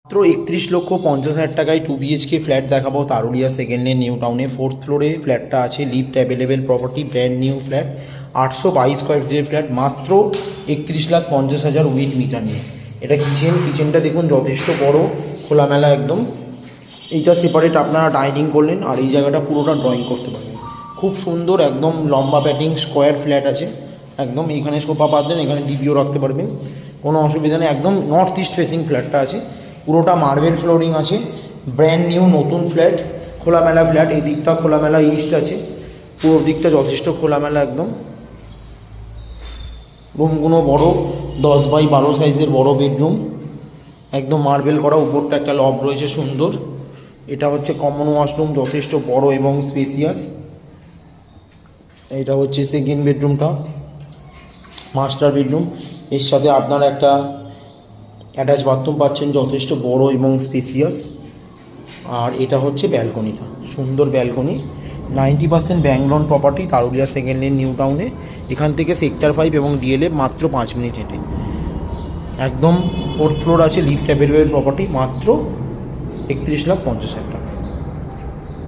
মাত্র 31,50,000 টাকায় 2 BHK flat দেখাবো তারুলিয়া সেকেন্ড লেন নিউ টাউনে। 4th ফ্লোরে ফ্ল্যাটটা আছে, lift available property, brand new flat, 822 square ফিটের ফ্ল্যাট, মাত্র 31,50,000 উইথ মিটার নিয়ে। এটা কিচেনটা দেখুন যথেষ্ট বড়, খোলামেলা একদম। এইটা সেপারেট আপনারা ডাইনিং করলেন, আর এই জায়গাটা পুরোটা ড্রয়িং করতে পারবেন। খুব সুন্দর একদম লম্বা প্যাটিং স্কোয়ার ফ্ল্যাট আছে একদম। এইখানে সোফা পাতলেন, এখানে টিভিও রাখতে পারবেন, কোনো অসুবিধা নেই। একদম নর্থ ইস্ট ফেসিং ফ্ল্যাটটা আছে, পুরোটা মার্বেল ফ্লোরিং আছে, ব্র্যান্ড নিউ নতুন ফ্ল্যাট, খোলামেলা ফ্ল্যাট। এই দিকটা খোলামেলা ইস্ট আছে, পুরো দিকটা যথেষ্ট খোলামেলা একদম। রুমগুলো বড়, 10x12 সাইজের বড় বেডরুম, একদম মার্বেল করা, উপরটা একটা লব রয়েছে সুন্দর। এটা হচ্ছে কমন ওয়াশরুম, যথেষ্ট বড় এবং স্পেসিয়াস। এটা হচ্ছে সেকেন্ড বেডরুমটা, মাস্টার বেডরুম। এর সাথে আপনারা একটা অ্যাটাচ বাথরুম পাচ্ছেন, যথেষ্ট বড় এবং স্পেসিয়াস। আর এটা হচ্ছে ব্যালকনিটা, সুন্দর balcony. 90% bank loan property, Tarulia second lane new টাউনে। এখান থেকে সেক্টর 5 এবং ডিএলএ মাত্র 5 মিনিট হেঁটে। একদম 4th ফ্লোর আছে, লিফট অ্যাভেলেবেল প্রপার্টি, মাত্র 31,50,000 টাকা।